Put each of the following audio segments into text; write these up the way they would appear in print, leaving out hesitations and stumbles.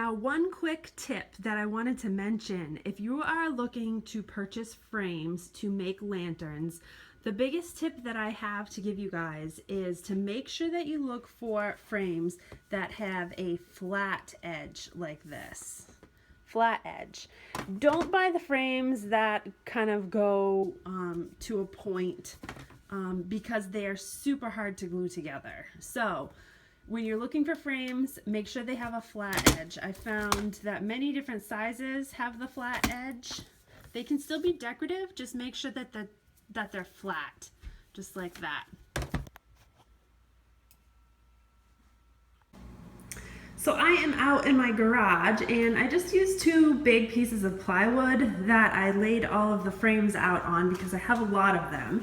Now, one quick tip that I wanted to mention, if you are looking to purchase frames to make lanterns, the biggest tip that I have to give you guys is to make sure that you look for frames that have a flat edge like this. Flat edge. Don't buy the frames that kind of go to a point because they are super hard to glue together. So when you're looking for frames, make sure they have a flat edge. I found that many different sizes have the flat edge. They can still be decorative, just make sure that they're flat, just like that. So I am out in my garage and I just used 2 big pieces of plywood that I laid all of the frames out on because I have a lot of them.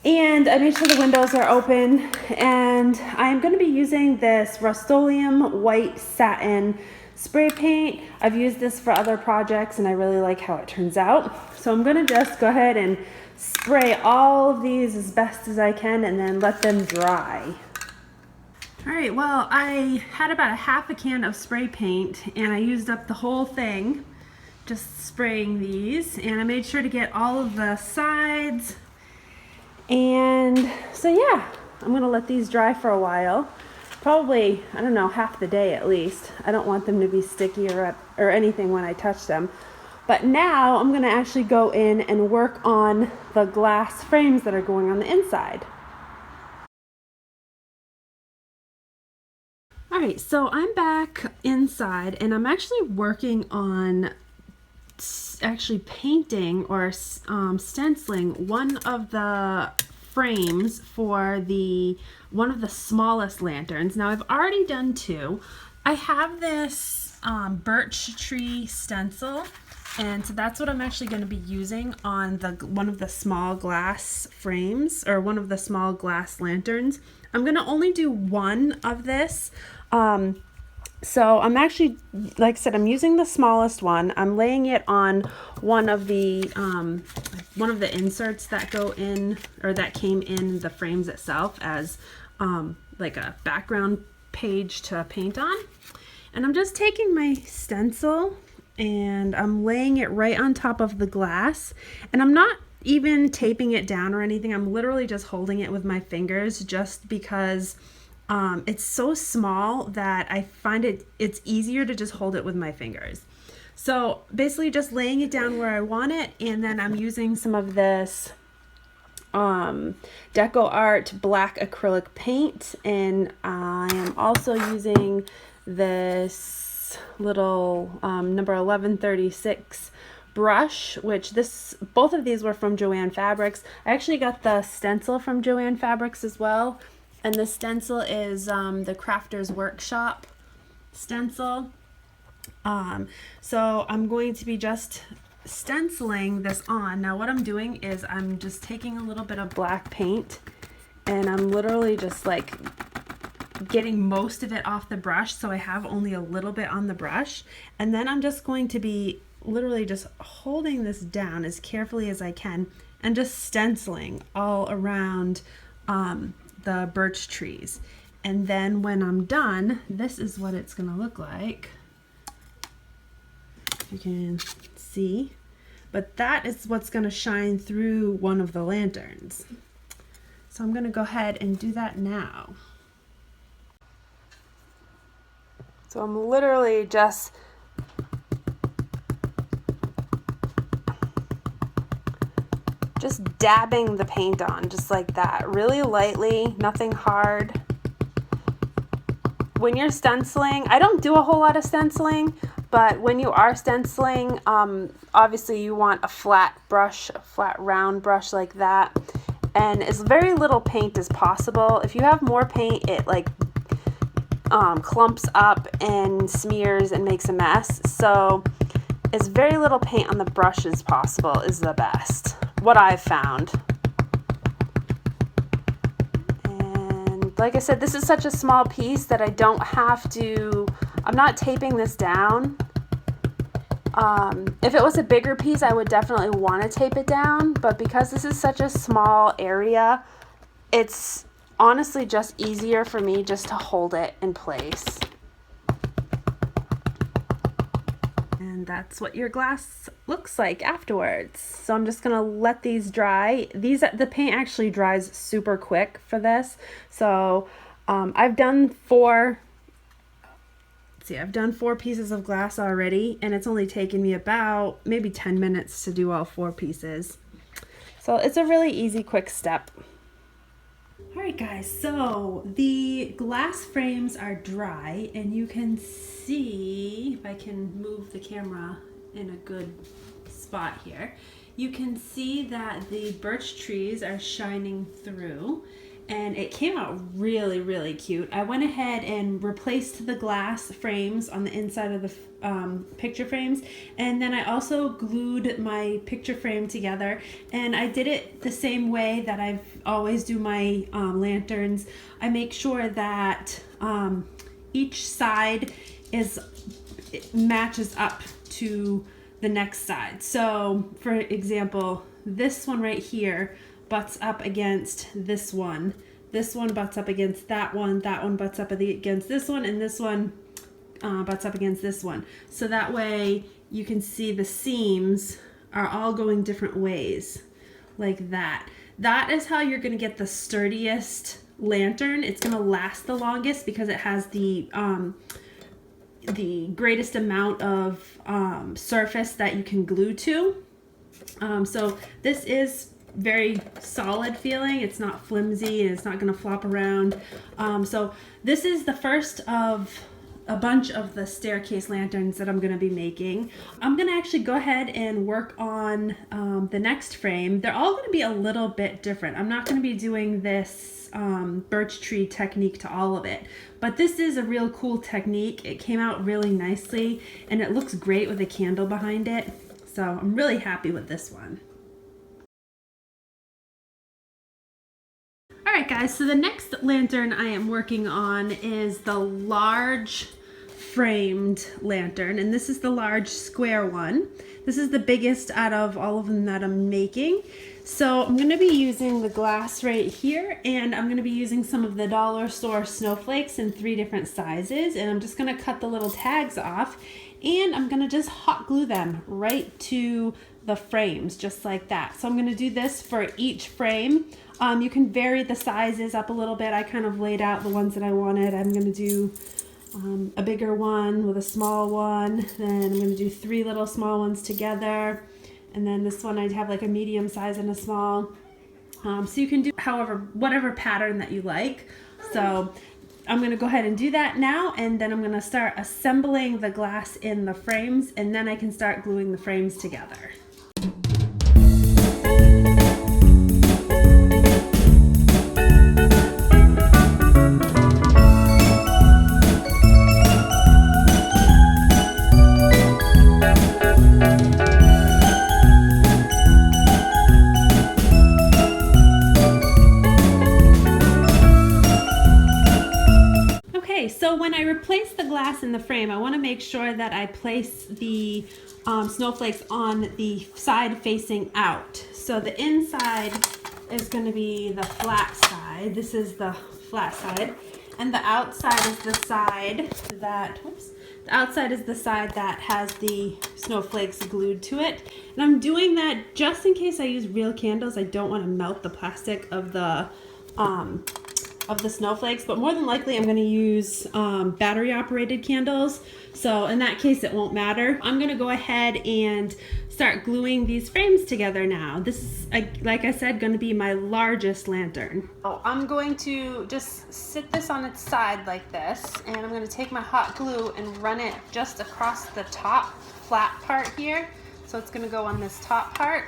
And I made sure the windows are open, and I'm going to be using this Rust-Oleum white satin spray paint. I've used this for other projects and I really like how it turns out. So I'm going to just go ahead and spray all of these as best as I can and then let them dry. All right, well, I had about a half a can of spray paint and I used up the whole thing just spraying these, and I made sure to get all of the sides. And so yeah, I'm gonna let these dry for a while, probably, I don't know, half the day at least. I don't want them to be sticky or anything when I touch them. But now I'm gonna actually go in and work on the glass frames that are going on the inside. All right, so I'm back inside and I'm actually working on painting or stenciling one of the frames for one of the smallest lanterns. Now I've already done 2. I have this birch tree stencil, and so that's what I'm actually going to be using on one of the small glass frames, or one of the small glass lanterns. I'm going to only do one of this. So I'm actually, like I said, I'm using the smallest one. I'm laying it on one of the inserts that go in, or that came in the frames itself as like a background page to paint on. And I'm just taking my stencil and I'm laying it right on top of the glass. And I'm not even taping it down or anything. I'm literally just holding it with my fingers, just because it's so small that I find it's easier to just hold it with my fingers. So basically just laying it down where I want it, and then I'm using some of this Deco Art black acrylic paint, and I am also using this little number 1136 brush, which both of these were from Joann Fabrics. I actually got the stencil from Joann Fabrics as well. And the stencil is the Crafter's Workshop stencil. So I'm going to be just stenciling this on. Now what I'm doing is I'm just taking a little bit of black paint and I'm literally just like getting most of it off the brush, so I have only a little bit on the brush. And then I'm just going to be literally just holding this down as carefully as I can and just stenciling all around the birch trees. And then when I'm done, this is what it's gonna look like, if you can see. But that is what's gonna shine through one of the lanterns. So I'm gonna go ahead and do that now. So I'm literally just dabbing the paint on, just like that, really lightly, nothing hard. When you're stenciling, I don't do a whole lot of stenciling, but when you are stenciling, obviously you want a flat brush, a flat round brush like that, and as very little paint as possible. If you have more paint, it like clumps up and smears and makes a mess. So as very little paint on the brush as possible is the best, what I've found. And like I said, this is such a small piece that I don't have to, I'm not taping this down. If it was a bigger piece, I would definitely want to tape it down, but because this is such a small area, it's honestly just easier for me just to hold it in place. And that's what your glass looks like afterwards. So I'm just gonna let these dry. The paint actually dries super quick for this. So I've done 4 pieces of glass already, and it's only taken me about maybe 10 minutes to do all 4 pieces. So it's a really easy, quick step. All right, guys, so the glass frames are dry, and you can see, if I can move the camera in a good spot here, you can see that the birch trees are shining through, and it came out really, really cute. I went ahead and replaced the glass frames on the inside of the picture frames, and then I also glued my picture frame together, and I did it the same way that I always do my lanterns. I make sure that each side matches up to the next side. So for example, this one right here butts up against this one butts up against that one butts up against this one, and this one butts up against this one. So that way you can see the seams are all going different ways, like that. That is how you're gonna get the sturdiest lantern. It's gonna last the longest because it has the greatest amount of surface that you can glue to. So this is very solid feeling. It's not flimsy, and it's not going to flop around. So this is the first of a bunch of the staircase lanterns that I'm going to be making. I'm going to actually go ahead and work on the next frame. They're all going to be a little bit different. I'm not going to be doing this birch tree technique to all of it, but this is a real cool technique. It came out really nicely, and it looks great with a candle behind it. So I'm really happy with this one. Alright guys, so the next lantern I am working on is the large framed lantern, and this is the large square one. This is the biggest out of all of them that I'm making. So I'm going to be using the glass right here, and I'm going to be using some of the dollar store snowflakes in 3 different sizes, and I'm just going to cut the little tags off, and I'm going to just hot glue them right to the frames just like that. So I'm going to do this for each frame. You can vary the sizes up a little bit. I kind of laid out the ones that I wanted. I'm going to do a bigger one with a small one. Then I'm going to do 3 little small ones together. And then this one I'd have like a medium size and a small. So you can do whatever pattern that you like. So I'm going to go ahead and do that now. And then I'm going to start assembling the glass in the frames. And then I can start gluing the frames together. So when I replace the glass in the frame, I want to make sure that I place the snowflakes on the side facing out. So the inside is going to be the flat side. This is the flat side, and the outside is the side that has the snowflakes glued to it. And I'm doing that just in case I use real candles. I don't want to melt the plastic of the snowflakes, but more than likely I'm going to use battery operated candles, so in that case it won't matter. I'm going to go ahead and start gluing these frames together now. This is, like I said, going to be my largest lantern. So I'm going to just sit this on its side like this, and I'm going to take my hot glue and run it just across the top flat part here. So it's going to go on this top part,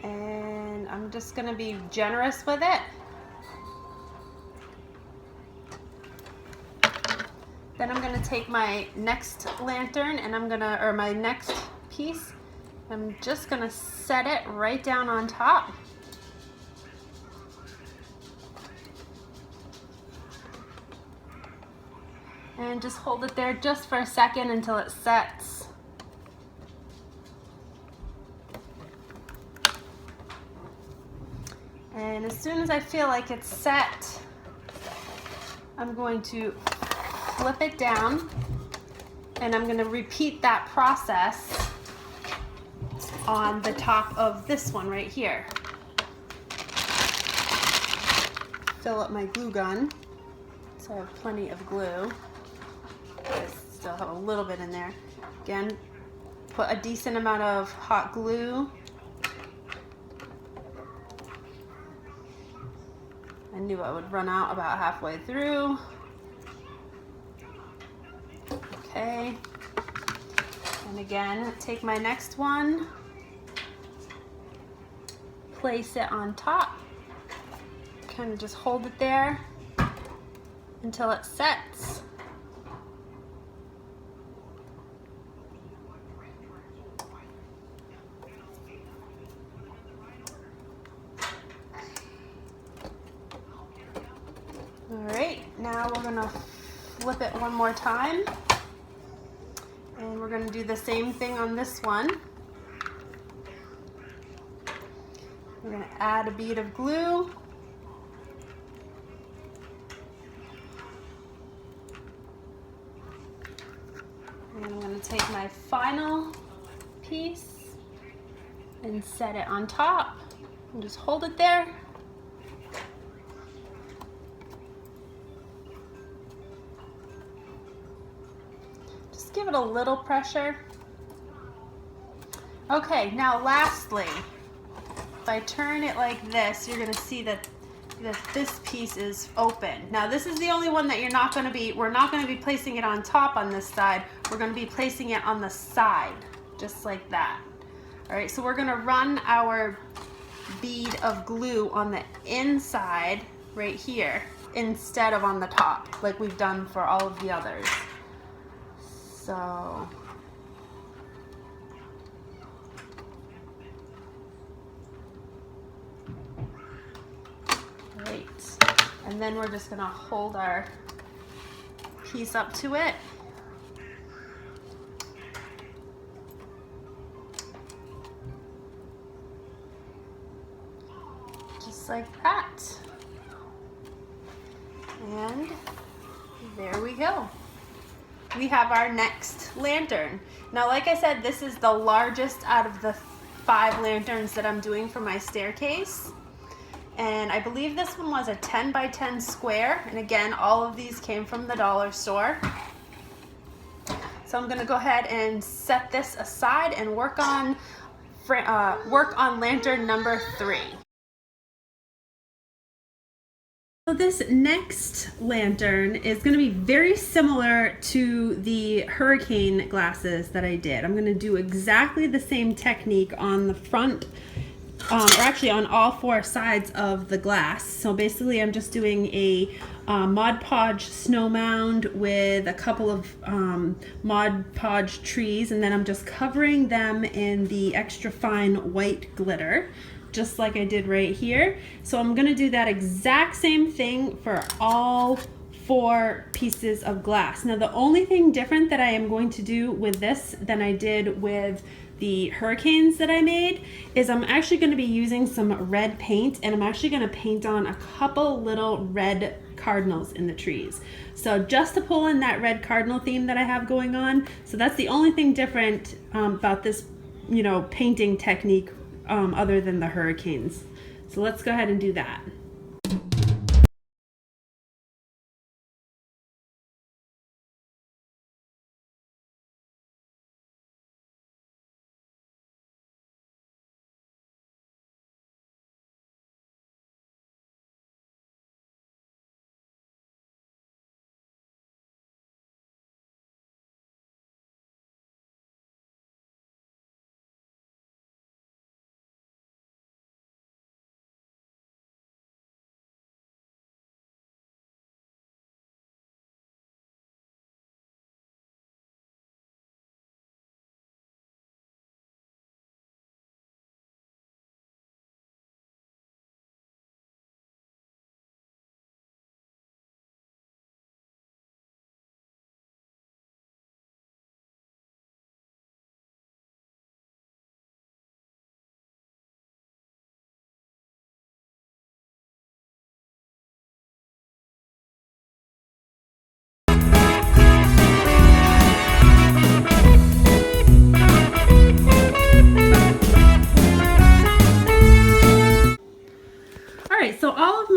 and I'm just going to be generous with it. Then I'm going to take my next lantern and my next piece, I'm just going to set it right down on top. And just hold it there just for a second until it sets. And as soon as I feel like it's set, I'm going to flip it down And I'm going to repeat that process on the top of this one right here. Fill up my glue gun, so I have plenty of glue. I still have a little bit in there. Again, put a decent amount of hot glue. I knew I would run out about halfway through. Okay. And again, take my next one, place it on top, kind of just hold it there until it sets. All right, now we're gonna flip it one more time, and we're gonna do the same thing on this one. We're gonna add a bead of glue. And I'm gonna take my final piece and set it on top and just hold it there. Just give it a little pressure. Okay, now lastly, if I turn it like this, you're gonna see that this piece is open. Now this is the only one that we're not gonna be placing it on top on this side. We're gonna be placing it on the side, just like that. All right, so we're gonna run our bead of glue on the inside right here instead of on the top, like we've done for all of the others. So, great. And then we're just gonna hold our piece up to it. Just like that. And there we go. We have our next lantern. Now, like I said, this is the largest out of the 5 lanterns that I'm doing for my staircase. And I believe this one was a 10 by 10 square. And again, all of these came from the dollar store. So I'm gonna go ahead and set this aside and work on lantern number 3. So this next lantern is going to be very similar to the hurricane glasses that I did. I'm going to do exactly the same technique on the front, or actually on all 4 sides of the glass. So basically I'm just doing a Mod Podge snow mound with a couple of Mod Podge trees, and then I'm just covering them in the extra fine white glitter, just like I did right here. So I'm gonna do that exact same thing for all 4 pieces of glass. Now the only thing different that I am going to do with this than I did with the hurricanes that I made is I'm actually going to be using some red paint, and I'm actually going to paint on a couple little red cardinals in the trees. So just to pull in that red cardinal theme that I have going on. So that's the only thing different about this, painting technique other than the hurricanes. So let's go ahead and do that.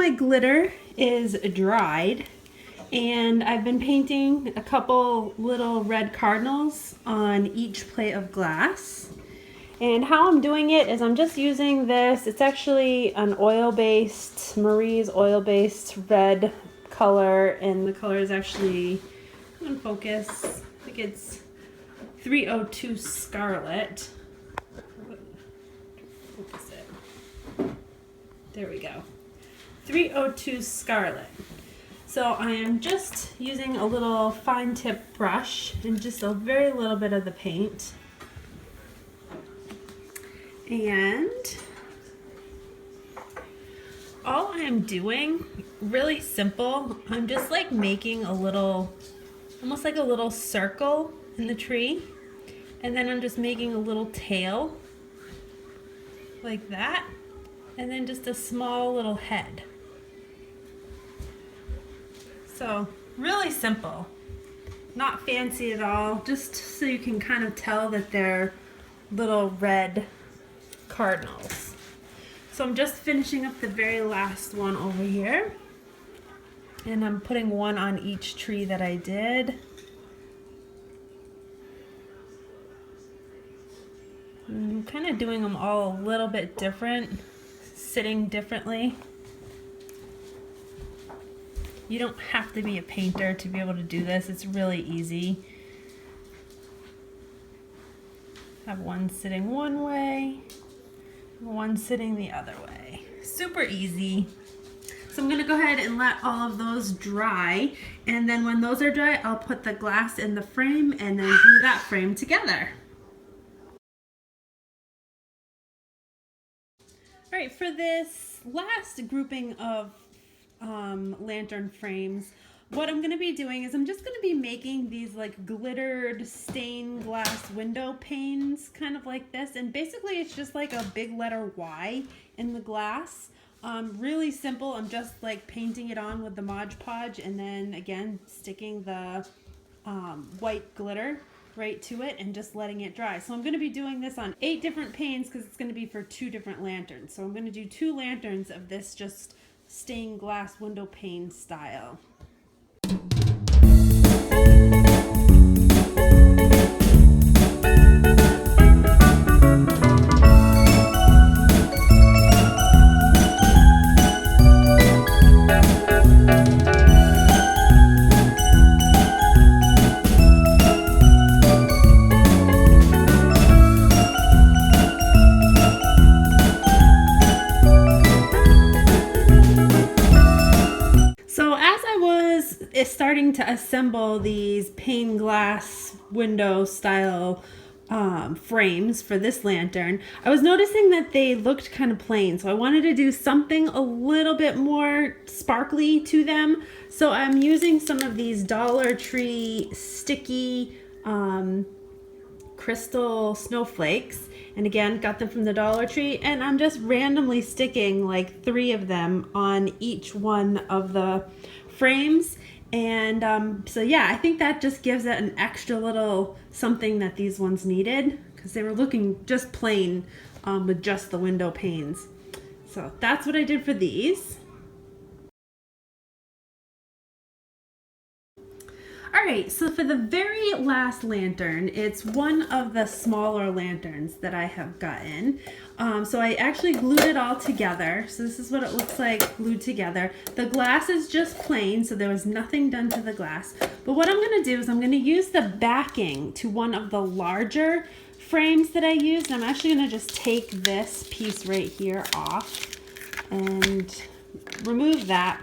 my glitter is dried, and I've been painting a couple little red cardinals on each plate of glass. And how I'm doing it is I'm just using this, it's actually an oil-based, Marie's oil-based red color, and the color is actually, in focus, I think it's 302 Scarlet. Focus it. There we go. 302 Scarlet. So I am just using a little fine tip brush and just a very little bit of the paint. And all I am doing, really simple, I'm just like making a little, almost like a little circle in the tree. And then I'm just making a little tail like that. And then just a small little head. So really simple, not fancy at all, just so you can kind of tell that they're little red cardinals. So I'm just finishing up the very last one over here, and I'm putting one on each tree that I did. I'm kind of doing them all a little bit different, sitting differently. You don't have to be a painter to be able to do this. It's really easy. Have one sitting one way, one sitting the other way. Super easy. So I'm gonna go ahead and let all of those dry, and then when those are dry, I'll put the glass in the frame and then glue that frame together. All right, for this last grouping of lantern frames, what I'm going to be doing is I'm just going to be making these like glittered stained glass window panes, kind of like this, and basically it's just like a big letter Y in the glass. Really simple. I'm just like painting it on with the Mod Podge, and then again sticking the white glitter right to it and just letting it dry. So I'm going to be doing this on 8 different panes because it's going to be for 2 different lanterns. So I'm going to do 2 lanterns of this just stained glass window pane style. Starting to assemble these pane glass window style frames for this lantern, I was noticing that they looked kind of plain, so I wanted to do something a little bit more sparkly to them. So I'm using some of these Dollar Tree sticky crystal snowflakes, and again got them from the Dollar Tree, and I'm just randomly sticking like 3 of them on each one of the frames. And so yeah, I think that just gives it an extra little something that these ones needed, because they were looking just plain with just the window panes. So that's what I did for these. All right, so for the very last lantern, it's one of the smaller lanterns that I have gotten. So I actually glued it all together. So this is what it looks like glued together. The glass is just plain, so there was nothing done to the glass. But what I'm gonna do is I'm gonna use the backing to one of the larger frames that I used. I'm actually gonna just take this piece right here off and remove that.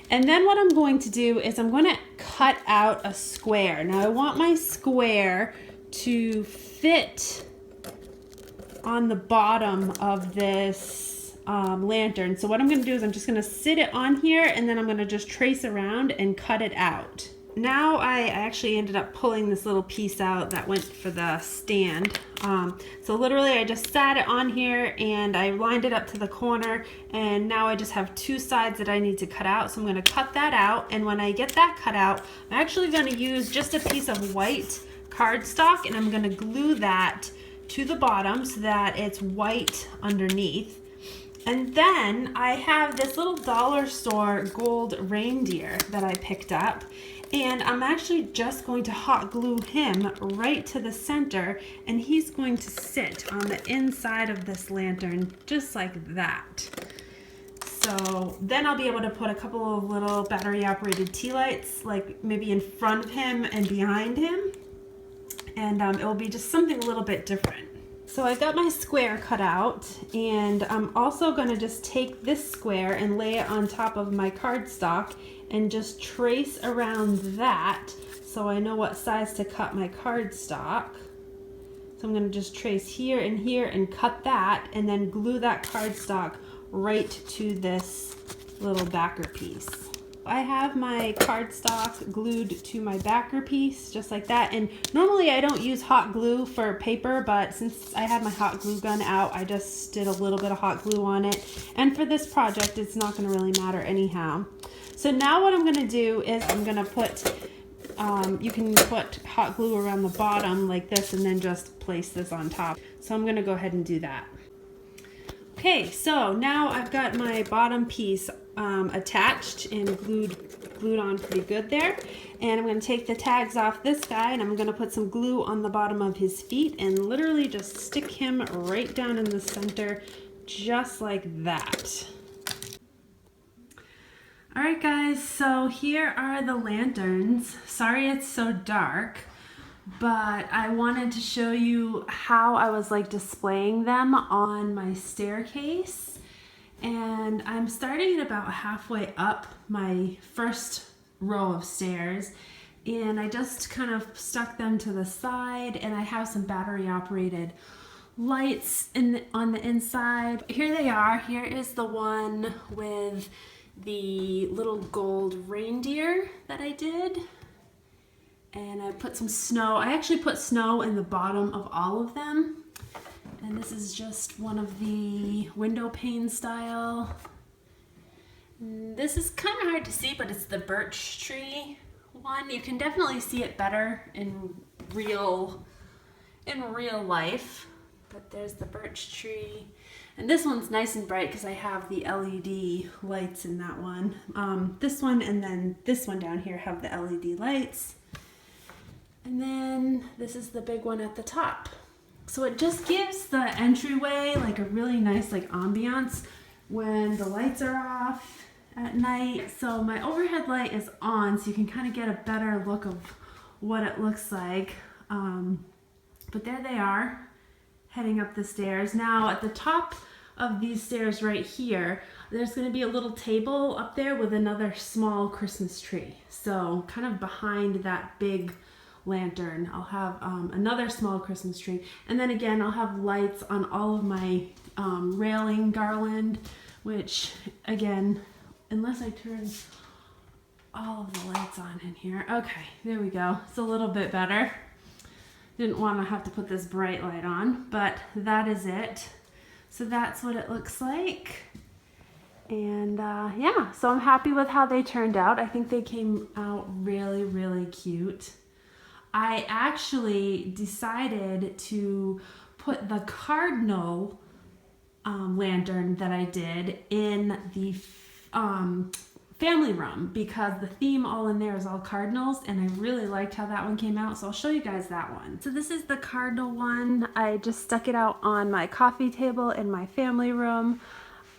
And then what I'm going to do is I'm going to cut out a square. Now I want my square to fit on the bottom of this lantern. So what I'm going to do is I'm just going to sit it on here, and then I'm going to just trace around and cut it out. Now I actually ended up pulling this little piece out that went for the stand. So literally I just sat it on here and I lined it up to the corner, and now I just have 2 sides that I need to cut out. So I'm going to cut that out, and when I get that cut out, I'm actually going to use just a piece of white cardstock, and I'm going to glue that to the bottom so that it's white underneath. And then I have this little dollar store gold reindeer that I picked up, and I'm actually just going to hot glue him right to the center, and he's going to sit on the inside of this lantern just like that. So then I'll be able to put a couple of little battery operated tea lights, like maybe in front of him and behind him, and it will be just something a little bit different. So I got my square cut out, and I'm also going to just take this square and lay it on top of my cardstock and just trace around that so I know what size to cut my cardstock. So I'm going to just trace here and cut that, and then glue that cardstock right to this little backer piece. I have my cardstock glued to my backer piece just like that, and normally I don't use hot glue for paper, but since I had my hot glue gun out, I just did a little bit of hot glue on it, and for this project it's not going to really matter anyhow. So now what I'm going to do is I'm going to put, you can put hot glue around the bottom like this and then just place this on top. So I'm going to go ahead and do that. Okay, so now I've got my bottom piece attached and glued on pretty good there, and I'm going to take the tags off this guy, and I'm going to put some glue on the bottom of his feet and literally just stick him right down in the center just like that. Alright guys, so here are the lanterns. Sorry it's so dark, but I wanted to show you how I was like displaying them on my staircase. And I'm starting at about halfway up my first row of stairs, and I just kind of stuck them to the side, and I have some battery operated lights on the inside. Here they are. Here is the one with the little gold reindeer that I did. And I put some snow. I actually put snow in the bottom of all of them. And this is just one of the window pane style. This is kind of hard to see, but it's the birch tree one. You can definitely see it better in real life. But there's the birch tree. And this one's nice and bright because I have the LED lights in that one. This one and then this one down here have the LED lights. And then this is the big one at the top. So it just gives the entryway like a really nice like ambiance when the lights are off at night. So my overhead light is on, so you can kind of get a better look of what it looks like. But there they are, heading up the stairs. Now at the top of these stairs right here, there's going to be a little table up there with another small Christmas tree. So kind of behind that big lantern, I'll have another small Christmas tree, and then again I'll have lights on all of my railing garland, which again, unless I turn all of the lights on in here. Okay, there we go. It's a little bit better. Didn't want to have to put this bright light on, but that is it. So that's what it looks like. And yeah, so I'm happy with how they turned out. I think they came out really, really cute. I actually decided to put the cardinal lantern that I did in the family room because the theme all in there is all cardinals, and I really liked how that one came out, so I'll show you guys that one. So this is the cardinal one. I just stuck it out on my coffee table in my family room.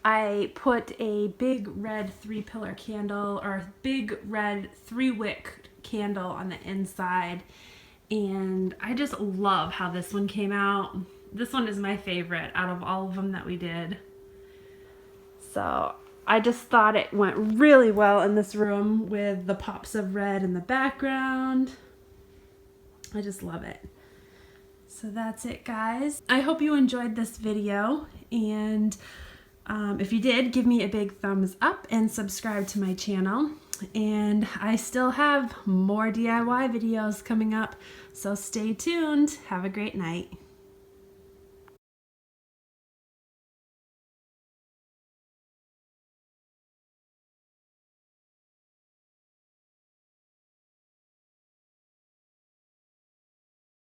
I put a big red 3-pillar candle, or big red 3-wick candle on the inside, and I just love how this one came out. This one is my favorite out of all of them that we did. So I just thought it went really well in this room with the pops of red in the background. I just love it. So that's it, guys. I hope you enjoyed this video, and if you did, give me a big thumbs up and subscribe to my channel. And I still have more DIY videos coming up, so stay tuned. Have a great night.